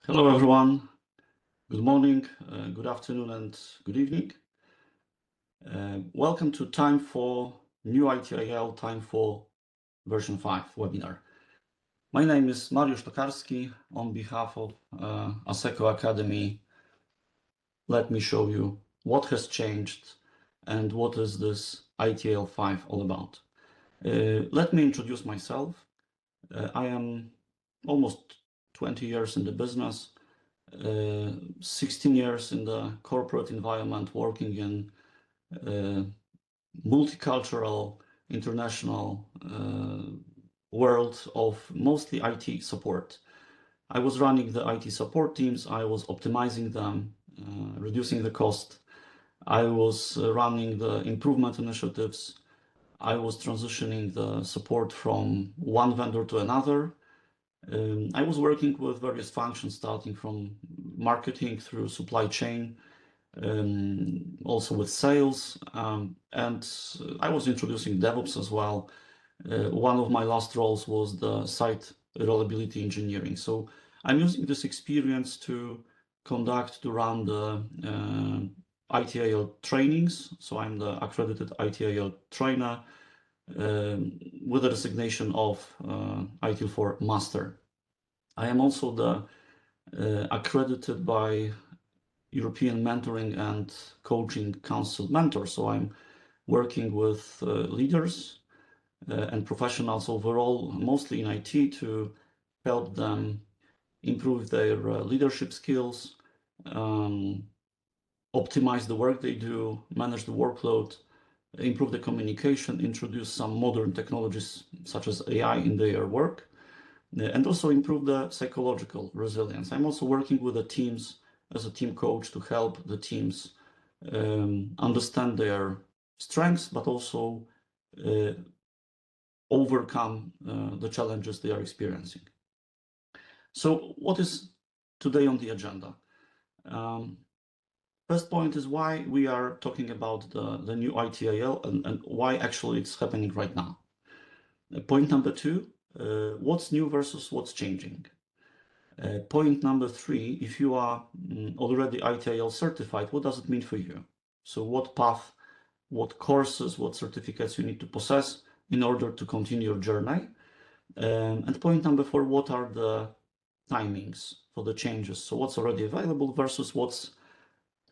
Hello, everyone. Good morning, good afternoon, and good evening. Welcome to Time for New ITIL, Time for version 5 webinar. My name is Mariusz Tokarski. On behalf of ASECO Academy, let me show you what has changed and what is this ITIL 5 all about. Let me introduce myself. I am almost 20 years in the business. 16 years in the corporate environment, working in multicultural, international world of mostly IT support. I was running the IT support teams. I was optimizing them, reducing the cost. I was running the improvement initiatives. I was transitioning the support from one vendor to another. I was working with various functions, starting from marketing through supply chain, also with sales, and I was introducing DevOps as well. One of my last roles was the site reliability engineering. So I'm using this experience to run the ITIL trainings. So I'm the accredited ITIL trainer with the designation of ITIL 4 Master. I am also the accredited by European Mentoring and Coaching Council mentor. So I'm working with leaders and professionals overall, mostly in IT, to help them improve their leadership skills, optimize the work they do, manage the workload, improve the communication, introduce some modern technologies such as AI in their work, and also improve the psychological resilience. I'm also working with the teams as a team coach to help the teams understand their strengths, but also overcome the challenges they are experiencing. So what is today on the agenda? First point is why we are talking about the new ITIL and why actually it's happening right now. Point number two, what's new versus what's changing. Point number three, if you are already ITIL certified, what does it mean for you? So what path, what courses, what certificates you need to possess in order to continue your journey? And point number four, what are the timings for the changes? So what's already available versus what's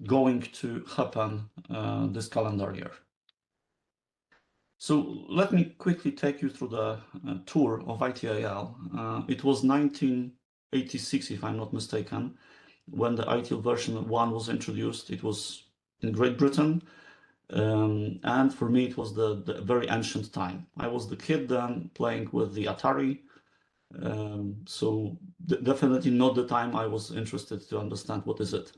going to happen this calendar year. So let me quickly take you through the tour of ITIL. It was 1986, if I'm not mistaken, when the ITIL version 1 was introduced. It was in Great Britain, and for me it was the very ancient time. I was the kid then playing with the Atari, so definitely not the time I was interested to understand what is it.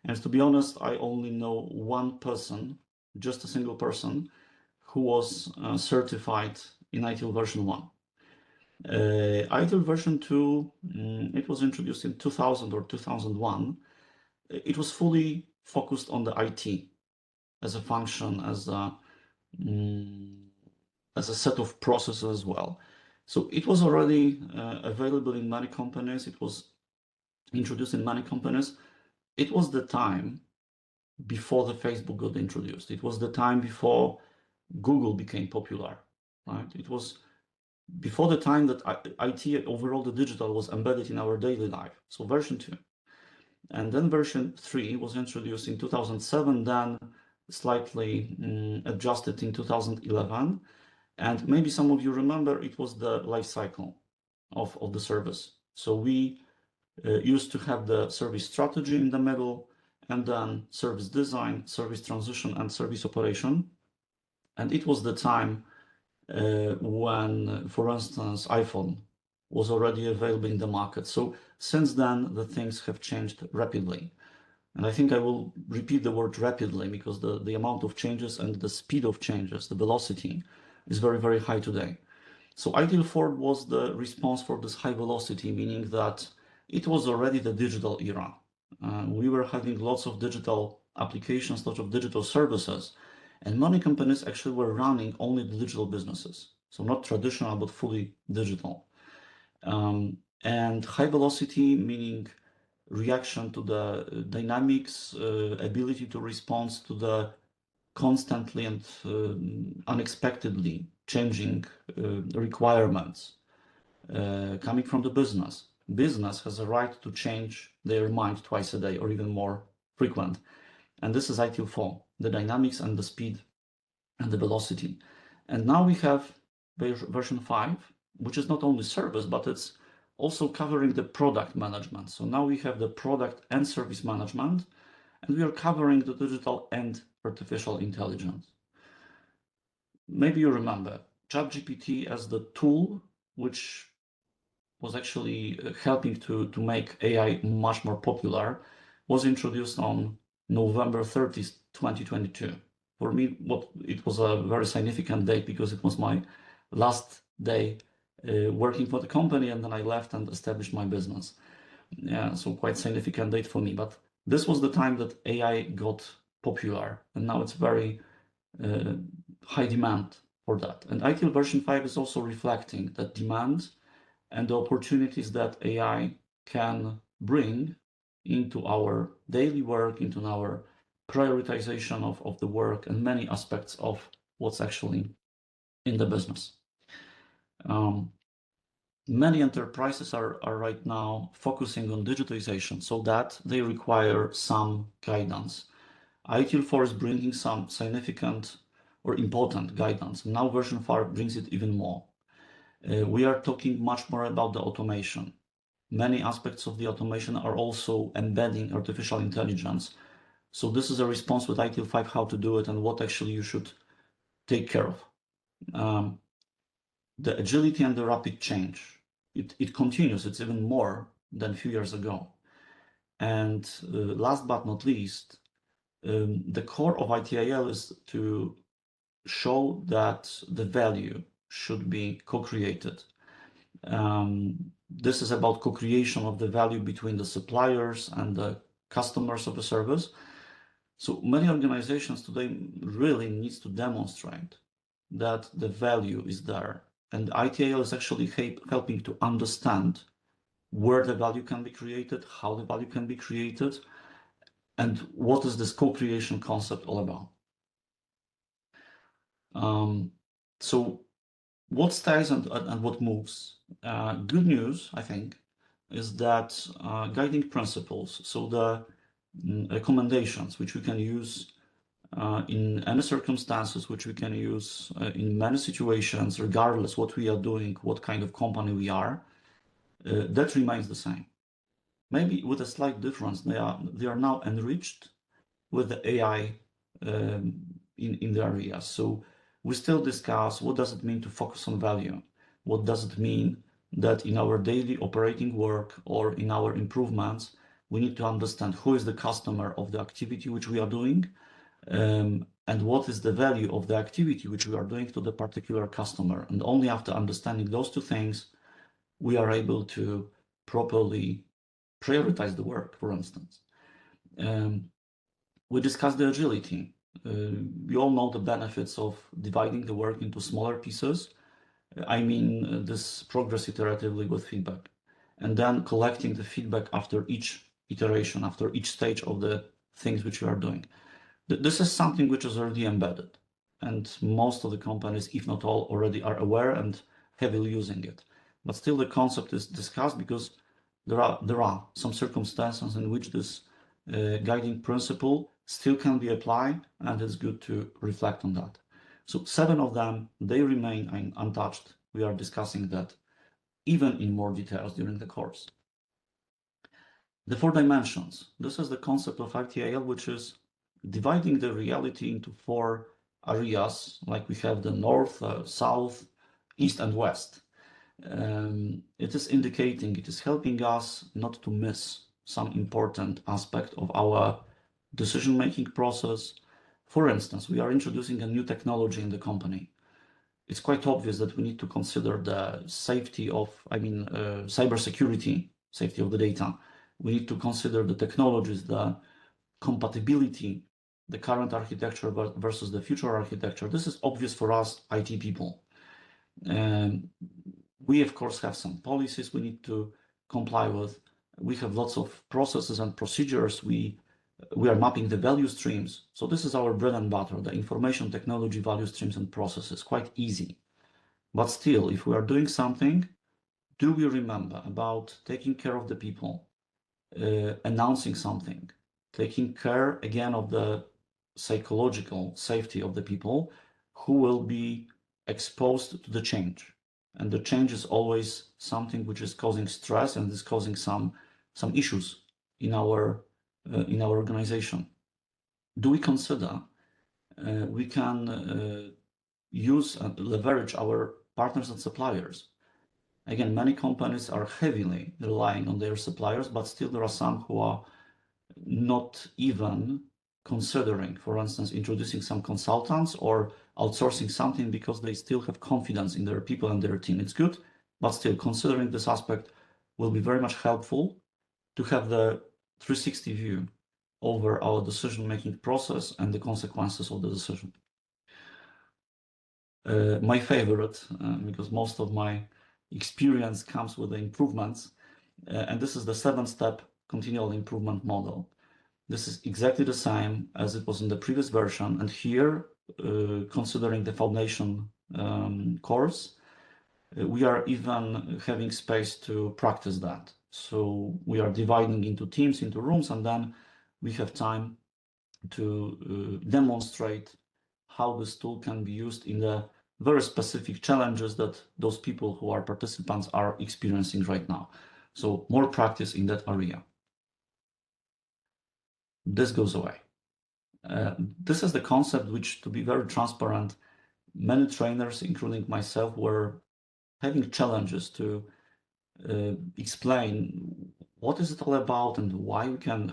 And to be honest, I only know one person, just a single person, who was certified in ITIL version 1. ITIL version 2, it was introduced in 2000 or 2001. It was fully focused on the IT as a function, as a set of processes as well. So it was already available in many companies. It was introduced in many companies. It was the time before the Facebook got introduced. It was the time before Google became popular, right? It was before the time that IT, overall the digital, was embedded in our daily life. So version 2. And then version 3 was introduced in 2007, then slightly adjusted in 2011. And maybe some of you remember, it was the life cycle of the service. So we used to have the service strategy in the middle, and then service design, service transition, and service operation. And it was the time when, for instance, iPhone was already available in the market. So since then, the things have changed rapidly. And I think I will repeat the word rapidly because the amount of changes and the speed of changes, the velocity, is very, very high today. So ITIL 4 was the response for this high velocity, meaning that it was already the digital era. We were having lots of digital applications, lots of digital services, and many companies actually were running only the digital businesses. So not traditional, but fully digital. And high velocity, meaning reaction to the dynamics, ability to respond to the constantly and unexpectedly changing requirements coming from the business. Business has a right to change their mind twice a day or even more frequent. And this is ITIL 4, the dynamics and the speed and the velocity. And now we have version 5, which is not only service, but it's also covering the product management. So now we have the product and service management, and we are covering the digital and artificial intelligence. Maybe you remember ChatGPT as the tool which was actually helping to make AI much more popular, was introduced on November 30th, 2022. For me, it was a very significant date because it was my last day working for the company, and then I left and established my business. Yeah, so quite significant date for me. But this was the time that AI got popular, and now it's very high demand for that. And ITIL version 5 is also reflecting that demand and the opportunities that AI can bring into our daily work, into our prioritization of the work, and many aspects of what's actually in the business. Many enterprises are right now focusing on digitalization so that they require some guidance. ITIL 4 is bringing some significant or important guidance. Now version 5 brings it even more. We are talking much more about the automation. Many aspects of the automation are also embedding artificial intelligence. So this is a response with ITIL 5, how to do it and what actually you should take care of. The agility and the rapid change, it continues. It's even more than a few years ago. And last but not least, the core of ITIL is to show that the value should be co-created. This is about co-creation of the value between the suppliers and the customers of a service. So many organizations today really needs to demonstrate that the value is there. And ITIL is actually helping to understand where the value can be created, how the value can be created, and what is this co-creation concept all about. So what stays and what moves? Good news, I think, is that guiding principles, so the recommendations which we can use in any circumstances, which we can use in many situations, regardless what we are doing, what kind of company we are, that remains the same. Maybe with a slight difference, they are now enriched with the AI in the area. So we still discuss what does it mean to focus on value? What does it mean that in our daily operating work or in our improvements, we need to understand who is the customer of the activity which we are doing, and what is the value of the activity which we are doing to the particular customer. And only after understanding those two things, we are able to properly prioritize the work, for instance. We discussed the agility. We all know the benefits of dividing the work into smaller pieces. I mean, this progress iteratively with feedback, and then collecting the feedback after each iteration, after each stage of the things which you are doing. This is something which is already embedded, and most of the companies, if not all, already are aware and heavily using it. But still the concept is discussed because there are some circumstances in which this guiding principle still can be applied, and it's good to reflect on that. So 7 of them, they remain untouched. We are discussing that even in more details during the course. The 4 dimensions. This is the concept of ITIL, which is dividing the reality into 4 areas, like we have the north, south, east, and west. It is indicating, it is helping us not to miss some important aspect of our decision-making process. For instance, we are introducing a new technology in the company. It's quite obvious that we need to consider the safety of, cybersecurity, safety of the data. We need to consider the technologies, the compatibility, the current architecture versus the future architecture. This is obvious for us IT people. We, of course, have some policies we need to comply with, We have lots of processes and procedures. We are mapping the value streams. So this is our bread and butter, the information technology value streams and processes, quite easy. But still, if we are doing something, do we remember about taking care of the people, announcing something, taking care again of the psychological safety of the people who will be exposed to the change. And the change is always something which is causing stress and is causing some issues in our organization. Do we consider we can use and leverage our partners and suppliers? Again, many companies are heavily relying on their suppliers, but still there are some who are not even considering, for instance, introducing some consultants or outsourcing something because they still have confidence in their people and their team. It's good, but still considering this aspect will be very much helpful to have the 360 view over our decision-making process and the consequences of the decision. My favorite, because most of my experience comes with the improvements, and this is the 7-step continual improvement model. This is exactly the same as it was in the previous version, and here, considering the foundation course, we are even having space to practice that. So we are dividing into teams, into rooms, and then we have time to demonstrate how this tool can be used in the very specific challenges that those people who are participants are experiencing right now. So more practice in that area. This goes away. This is the concept which, to be very transparent, many trainers, including myself, were having challenges to explain what is it all about and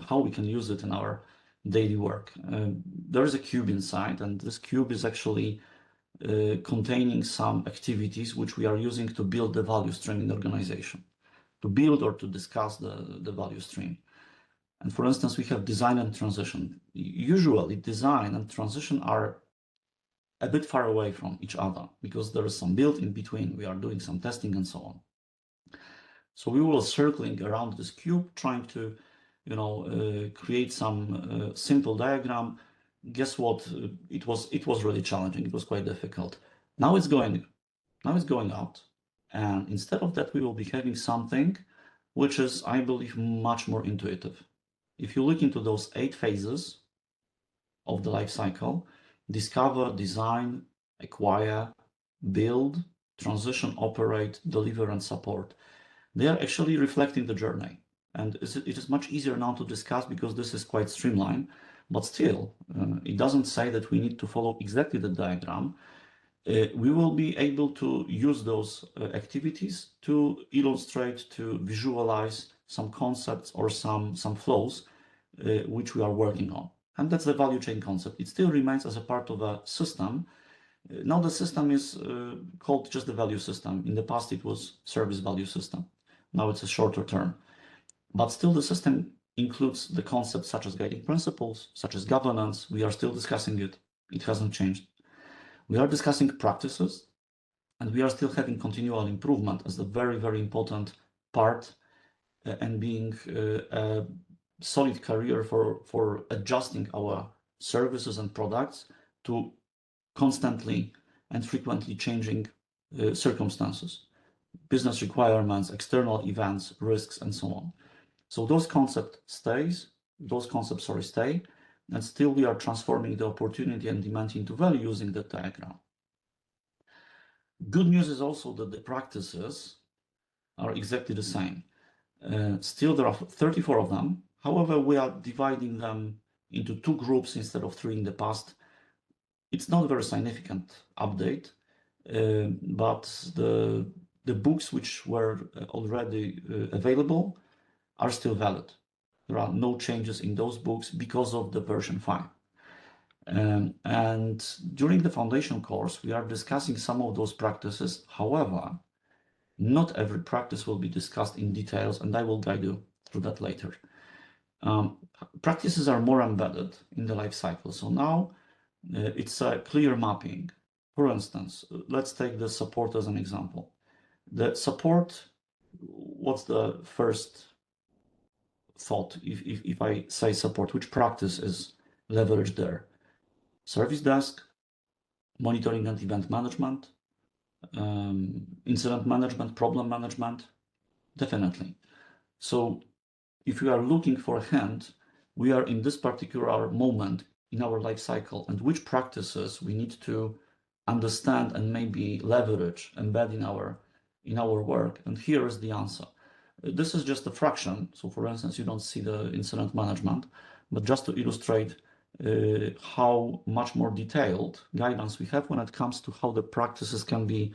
how we can use it in our daily work. There is a cube inside, and this cube is actually containing some activities which we are using to build the value stream in the organization, to build or to discuss the value stream. And for instance, we have design and transition. Usually design and transition are a bit far away from each other because there is some build in between. We are doing some testing and so on. So we were circling around this cube, trying to, create some simple diagram. Guess what? It was really challenging. It was quite difficult. Now it's going out, and instead of that, we will be having something which is, I believe, much more intuitive. If you look into those 8 phases of the life cycle: discover, design, acquire, build, transition, operate, deliver, and support. They are actually reflecting the journey. And it is much easier now to discuss because this is quite streamlined, but still, it doesn't say that we need to follow exactly the diagram. We will be able to use those activities to illustrate, to visualize some concepts or some flows which we are working on. And that's the value chain concept. It still remains as a part of a system. Now the system is called just the value system. In the past, it was service value system. Now it's a shorter term. But still the system includes the concepts such as guiding principles, such as governance. We are still discussing it. It hasn't changed. We are discussing practices, and we are still having continual improvement as a very, very important part and being a solid career for adjusting our services and products to constantly and frequently changing circumstances, business requirements, external events, risks, and so on. So those concepts stay, and still we are transforming the opportunity and demand into value using the diagram. Good news is also that the practices are exactly the same. Still, there are 34 of them. However, we are dividing them into 2 groups instead of 3 in the past. It's not a very significant update, but the books which were already available are still valid. There are no changes in those books because of the version 5. And during the foundation course, we are discussing some of those practices. However, not every practice will be discussed in details, and I will guide you through that later. Practices are more embedded in the life cycle. So now it's a clear mapping. For instance, let's take the support as an example. The support, what's the first thought if I say support? Which practice is leveraged there? Service desk, monitoring and event management, incident management, problem management, definitely. So if we are looking for a hand, we are in this particular moment in our life cycle, and which practices we need to understand and maybe leverage, embed in our work. And here is the answer. This is just a fraction. So for instance, you don't see the incident management, but just to illustrate how much more detailed guidance we have when it comes to how the practices can be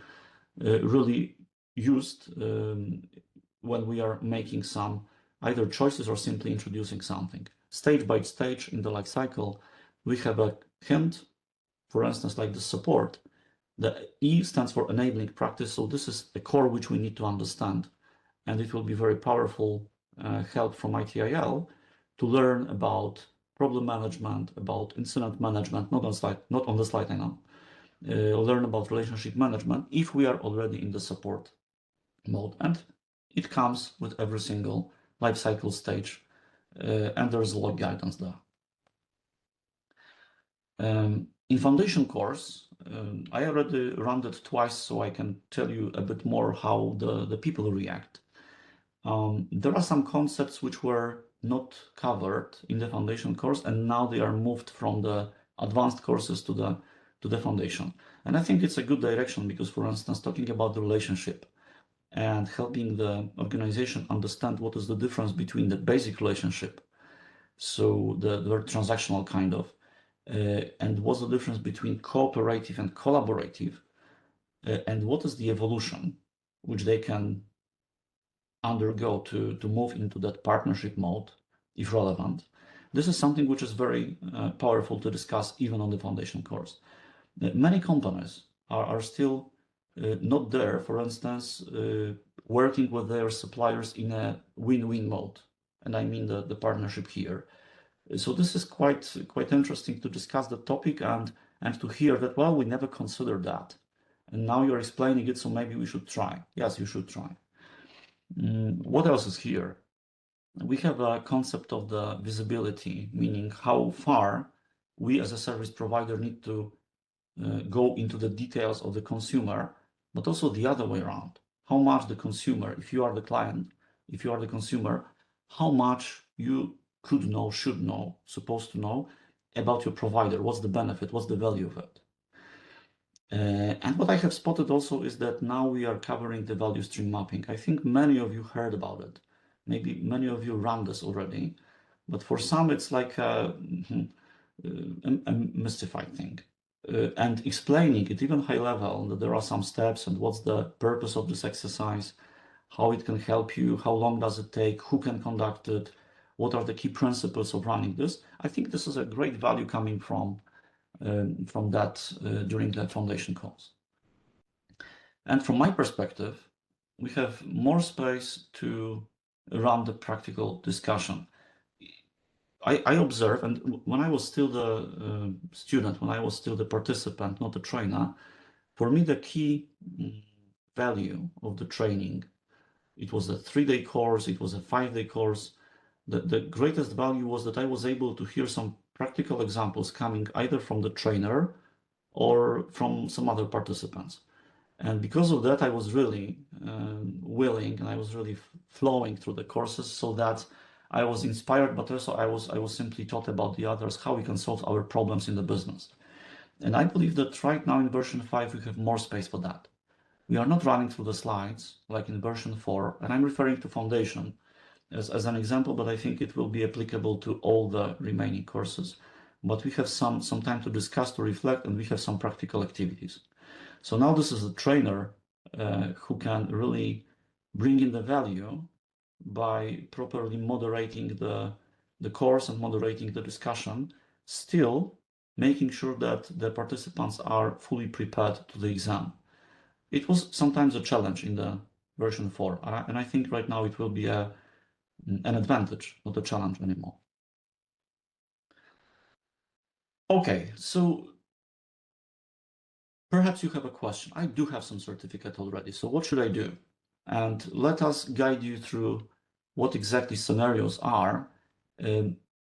really used when we are making some either choices or simply introducing something. Stage by stage in the life cycle, we have a hint, for instance, like the support. The E stands for enabling practice. So this is a core which we need to understand. And it will be very powerful help from ITIL to learn about problem management, about incident management, not on the slide, I know. Learn about relationship management if we are already in the support mode. And it comes with every single life cycle stage, and there's a lot of guidance there. In foundation course, I already ran it twice, so I can tell you a bit more how the people react. There are some concepts which were not covered in the foundation course, and now they are moved from the advanced courses to the foundation. And I think it's a good direction because, for instance, talking about the relationship and helping the organization understand what is the difference between the basic relationship, so the transactional kind of, and what's the difference between cooperative and collaborative, and what is the evolution which they can undergo to move into that partnership mode, if relevant. This is something which is very powerful to discuss even on the foundation course. Many companies are still not there, for instance, working with their suppliers in a win-win mode. And I mean the partnership here. So this is quite interesting to discuss the topic and to hear that, well, we never considered that. And now you're explaining it, so maybe we should try. Yes, you should try. What else is here? We have a concept of the visibility, meaning how far we as a service provider need to go into the details of the consumer, but also the other way around. How much the consumer, if you are the client, if you are the consumer, how much you could know, should know, supposed to know about your provider. What's the benefit? What's the value of it? And what I have spotted also is that now we are covering the value stream mapping. I think many of you heard about it. Maybe many of you run this already, but for some it's like a mystified thing. And explaining it even high level, that there are some steps and what's the purpose of this exercise, how it can help you, how long does it take, who can conduct it, what are the key principles of running this. I think this is a great value coming from that during the foundation course. And from my perspective, we have more space to run the practical discussion. I observe, and when I was still the student, when I was still the participant, not the trainer, for me the key value of the training, it was a 3-day course, it was a 5-day course. The greatest value was that I was able to hear some practical examples coming either from the trainer or from some other participants. And because of that, I was really willing, and I was really flowing through the courses, so that I was inspired, but also I was simply taught about the others, how we can solve our problems in the business. And I believe that right now in version 5, we have more space for that. We are not running through the slides like in version 4, and I'm referring to Foundation as an example, but I think it will be applicable to all the remaining courses. But we have some time to discuss, to reflect, and we have some practical activities. So now this is a trainer who can really bring in the value by properly moderating the course and moderating the discussion, still making sure that the participants are fully prepared to the exam. It was sometimes a challenge in the version 4, and I think right now it will be an advantage, not a challenge anymore. Okay, so perhaps you have a question. I do have some certificate already, so what should I do? And let us guide you through what exactly scenarios are.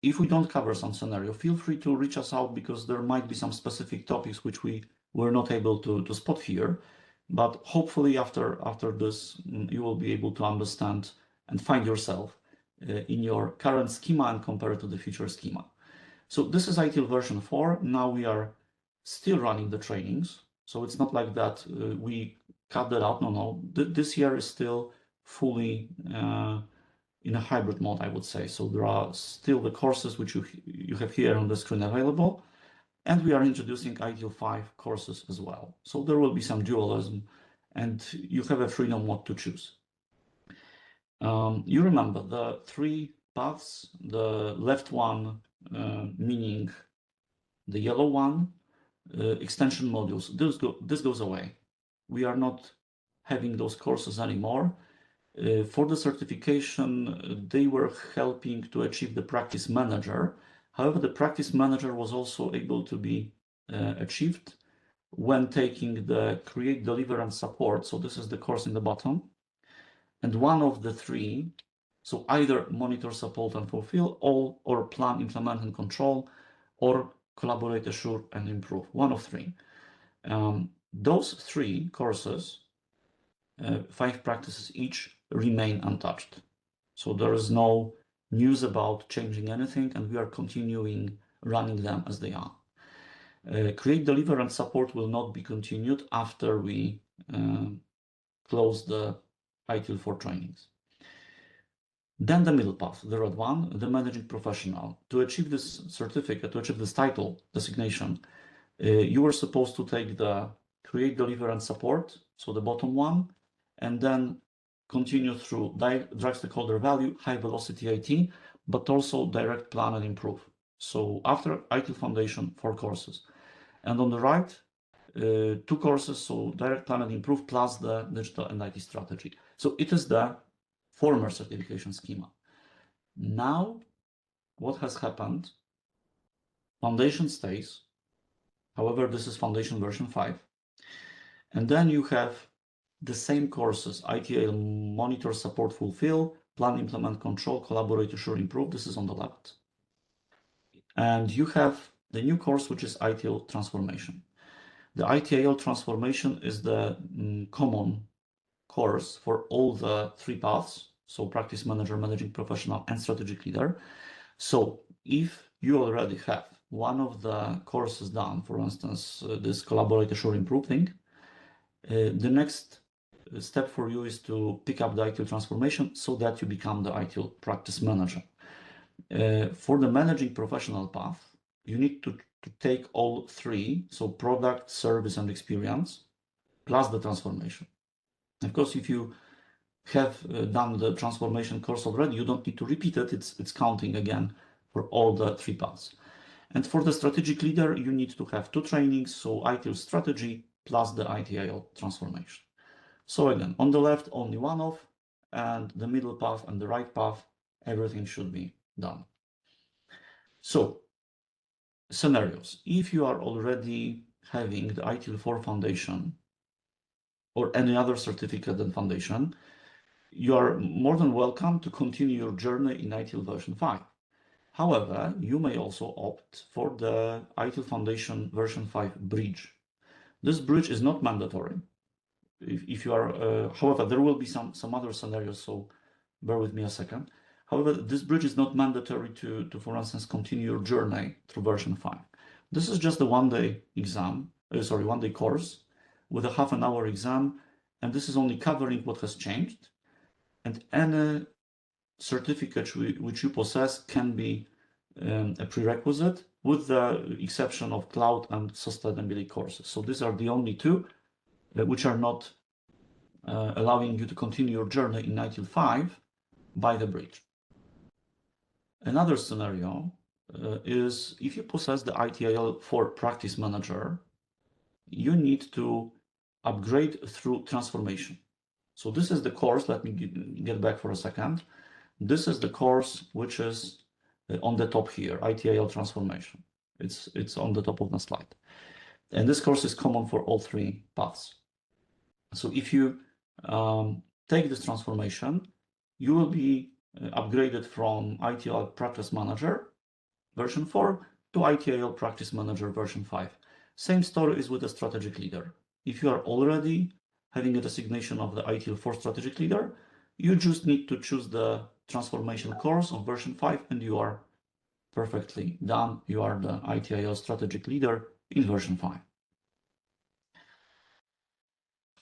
If we don't cover some scenario, feel free to reach us out, because there might be some specific topics which we were not able to spot here. But hopefully after this, you will be able to understand and find yourself in your current schema and compare it to the future schema. So this is ITIL version 4. Now we are still running the trainings. So it's not like that we cut that out. No. This year is still fully in a hybrid mode, I would say. So there are still the courses which you have here on the screen available. And we are introducing ITIL 5 courses as well. So there will be some dualism, and you have a freedom what to choose. You remember the 3 paths, the left one meaning the yellow one, extension modules. This goes away. We are not having those courses anymore. For the certification, they were helping to achieve the practice manager. However, the practice manager was also able to be achieved when taking the create, deliver, and support. So this is the course in the bottom. And one of the 3, so either monitor, support, and fulfill, all, or plan, implement, and control, or collaborate, assure, and improve. One of 3. Those 3 courses, 5 practices each, remain untouched. So there is no news about changing anything, and we are continuing running them as they are. Create, deliver, and support will not be continued after we close the ITIL 4 trainings. Then the middle path, the red one, the managing professional. To achieve this certificate, to achieve this title designation, you are supposed to take the create, deliver, and support, so the bottom one, and then continue through drive stakeholder value, high velocity IT, but also direct, plan, and improve. So after ITIL Foundation, 4 courses. And on the right, 2 courses, so direct, plan, and improve, plus the digital and IT strategy. So it is the former certification schema. Now, what has happened? Foundation stays. However, this is Foundation version 5. And then you have the same courses, ITIL, monitor, support, fulfill, plan, implement, control, collaborate, assure, improve. This is on the left. And you have the new course, which is ITIL transformation. The ITIL transformation is the common course for all the 3 paths. So practice manager, managing professional, and strategic leader. So if you already have one of the courses done, for instance, this collaborate, assure, improve thing, the next step for you is to pick up the ITIL transformation so that you become the ITIL practice manager. For the managing professional path, you need to take all 3, so product, service, and experience, plus the transformation. Of course, if you have done the transformation course already, you don't need to repeat it. It's counting again for all the 3 paths. And for the strategic leader, you need to have 2 trainings, so ITIL strategy plus the ITIL transformation. So again, on the left, only one of, and the middle path and the right path, everything should be done. So scenarios. If you are already having the ITIL 4 foundation or any other certificate and foundation, you are more than welcome to continue your journey in ITIL version 5. However, you may also opt for the ITIL Foundation version 5 bridge. This bridge is not mandatory. If you are, however, there will be some other scenarios, so bear with me a second. However, this bridge is not mandatory to for instance, continue your journey through version 5. This is just a one-day exam, one-day course with a half-an-hour exam, and this is only covering what has changed. And any certificate which you possess can be a prerequisite, with the exception of cloud and sustainability courses. So these are the only 2 which are not allowing you to continue your journey in ITIL 5 by the bridge. Another scenario is if you possess the ITIL 4 practice manager, you need to upgrade through transformation. So this is the course. Let me get back for a second. This is the course which is on the top here, ITIL transformation. It's on the top of the slide. And this course is common for all 3 paths. So if you take this transformation, you will be upgraded from ITIL Practice Manager version 4 to ITIL Practice Manager version 5. Same story is with the strategic leader. If you are already having a designation of the ITIL 4 strategic leader, you just need to choose the transformation course of version 5 and you are perfectly done. You are the ITIL strategic leader in version 5.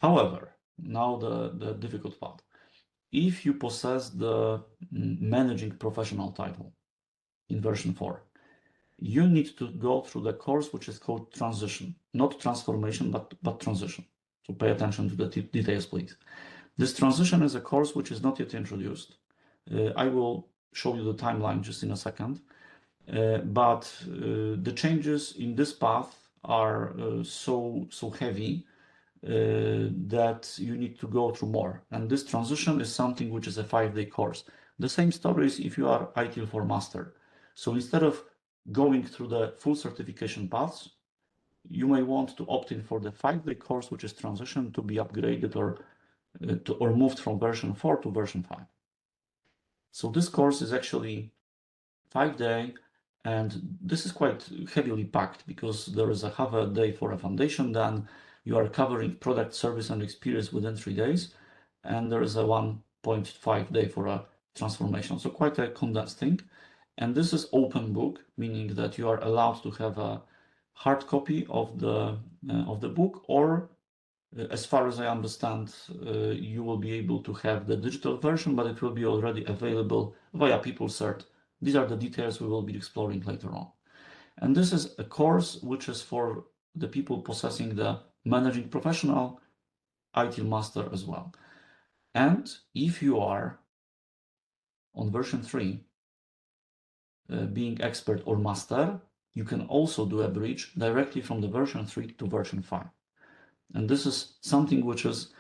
However, now the difficult part. If you possess the managing professional title in version 4, you need to go through the course which is called transition, not transformation, but transition. So pay attention to the details, please. This transition is a course which is not yet introduced. I will show you the timeline just in a second. But the changes in this path are so heavy that you need to go through more. And this transition is something which is a 5-day course. The same story is if you are ITIL 4 master. So instead of going through the full certification paths, you may want to opt in for the 5-day course, which is transition, to be upgraded or moved from version 4 to version 5. So this course is actually 5-day, and this is quite heavily packed because there is a half a day for a foundation, then you are covering product, service, and experience within 3 days, and there is a 1.5 day for a transformation. So quite a condensed thing. And this is open book, meaning that you are allowed to have a hard copy of the book, or as far as I understand, you will be able to have the digital version, but it will be already available via PeopleCert. These are the details we will be exploring later on. And this is a course which is for the people possessing the managing professional ITIL master as well. And if you are on version 3, being expert or master, you can also do a bridge directly from the version 3 to version 5. And this is something which is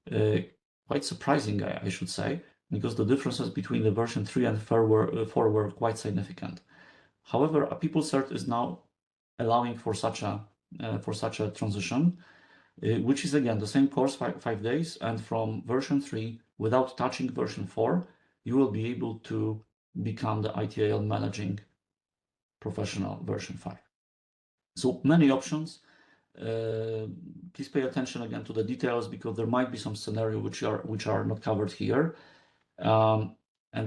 quite surprising, I should say, because the differences between the version 3 and 4 were quite significant. However, a PeopleCert is now allowing for such a transition, which is again the same course, 5 days, and from version 3, without touching version 4, you will be able to become the ITIL managing professional version 5. So many options. Please pay attention again to the details because there might be some scenario which are not covered here. And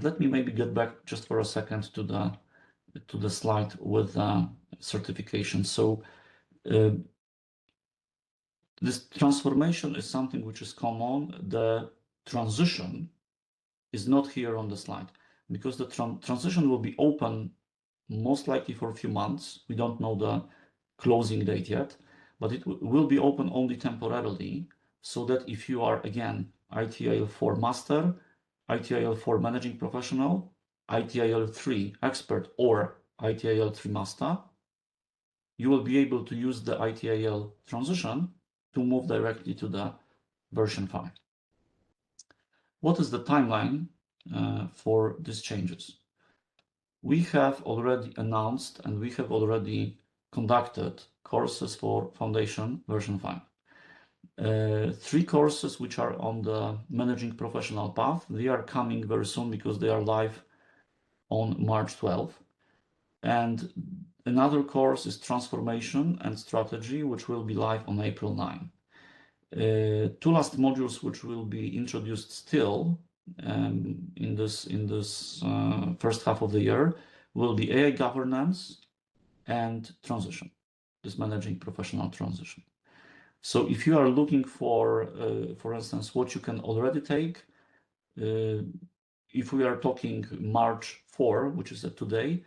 let me maybe get back just for a second to the slide with certification. So this transformation is something which is common. The transition is not here on the slide because the transition will be open most likely for a few months. We don't know the closing date yet, but it will be open only temporarily, so that if you are, again, ITIL 4 master, ITIL 4 managing professional, ITIL 3 expert, or ITIL 3 master, you will be able to use the ITIL transition to move directly to the version 5. What is the timeline for these changes? We have already announced and we have already conducted courses for Foundation version 5. 3 courses which are on the managing professional path, they are coming very soon because they are live on March 12th. And another course is transformation and strategy, which will be live on April 9. 2 last modules which will be introduced still in this first half of the year will be AI governance and transition, this managing professional transition. So if you are looking for instance, what you can already take, if we are talking March 4, which is today,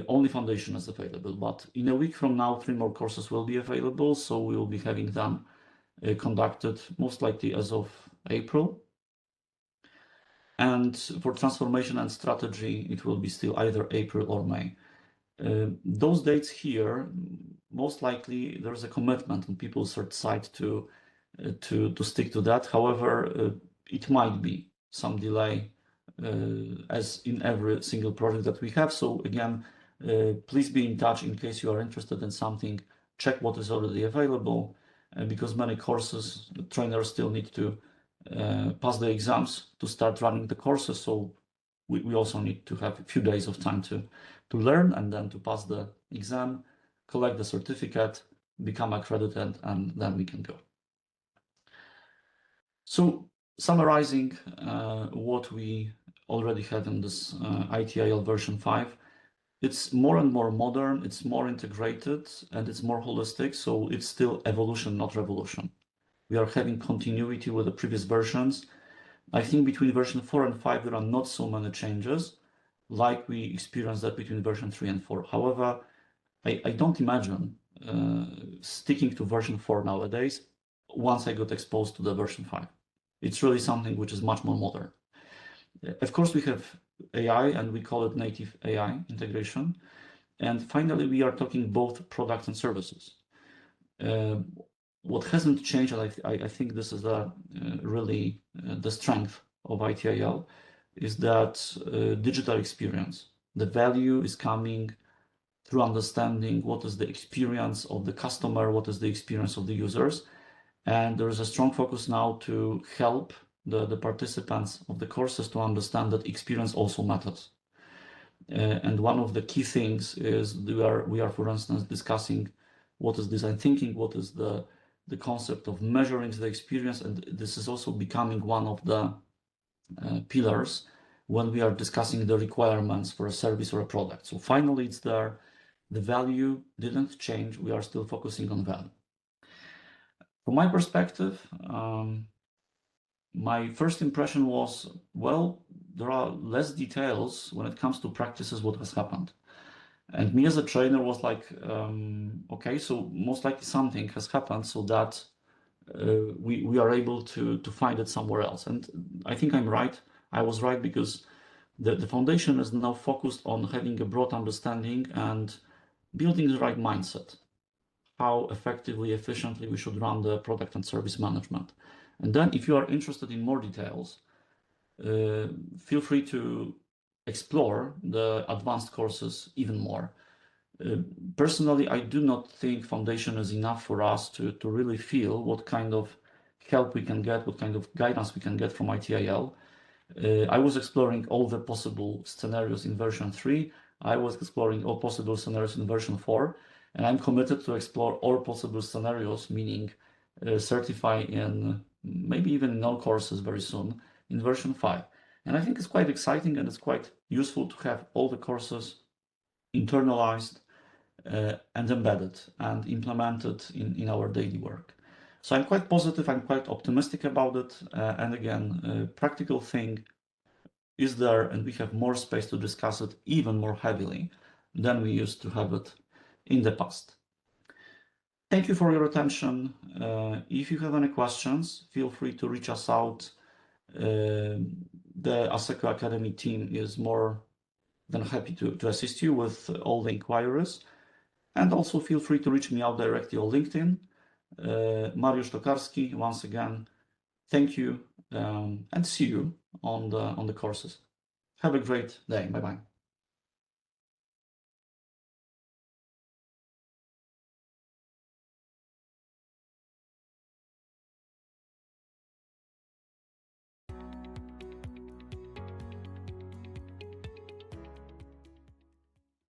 only foundation is available. But in a week from now, 3 more courses will be available. So we will be having them conducted most likely as of April. And for transformation and strategy, it will be still either April or May. Those dates here, most likely there's a commitment on PeopleCert side to stick to that. However, it might be some delay as in every single project that we have. So again, please be in touch in case you are interested in something. Check what is already available because many courses, trainers still need to pass the exams to start running the courses. So we also need to have a few days of time to learn and then to pass the exam, collect the certificate, become accredited, and then we can go. So summarizing what we already have in this ITIL version 5, it's more and more modern, it's more integrated, and it's more holistic. So it's still evolution, not revolution. We are having continuity with the previous versions. I think between version 4 and 5, there are not so many changes like we experienced that between version 3 and 4. However, I don't imagine sticking to version 4 nowadays once I got exposed to the version 5. It's really something which is much more modern. Of course, we have AI, and we call it native AI integration. And finally, we are talking both products and services. What hasn't changed, and I think this is really the strength of ITIL, is that digital experience. The value is coming through understanding what is the experience of the customer, what is the experience of the users. And there is a strong focus now to help the participants of the courses to understand that experience also matters. And one of the key things is we are, for instance, discussing what is design thinking, what is the concept of measuring the experience. And this is also becoming one of the pillars when we are discussing the requirements for a service or a product. So finally, it's there. The value didn't change. We are still focusing on value. From my perspective, my first impression was, well, there are less details when it comes to practices, what has happened. And me as a trainer was like, okay, so most likely something has happened so that we are able to find it somewhere else. And I think I'm right. I was right because the foundation is now focused on having a broad understanding and building the right mindset, how effectively, efficiently we should run the product and service management. And then if you are interested in more details, feel free to explore the advanced courses even more. Personally, I do not think foundation is enough for us to really feel what kind of help we can get, what kind of guidance we can get from ITIL. I was exploring all the possible scenarios in version 3. I was exploring all possible scenarios in version 4, and I'm committed to explore all possible scenarios, meaning certify in maybe even in all courses very soon in version 5. And I think it's quite exciting and it's quite useful to have all the courses internalized and embedded and implemented in our daily work. So I'm quite positive, I'm quite optimistic about it. And again, practical thing is there, and we have more space to discuss it even more heavily than we used to have it in the past. Thank you for your attention. If you have any questions, feel free to reach us out. The ASECO Academy team is more than happy to assist you with all the inquiries. And also feel free to reach me out directly on LinkedIn. Mariusz Tokarski, once again, thank you and see you on the courses. Have a great day. Bye-bye.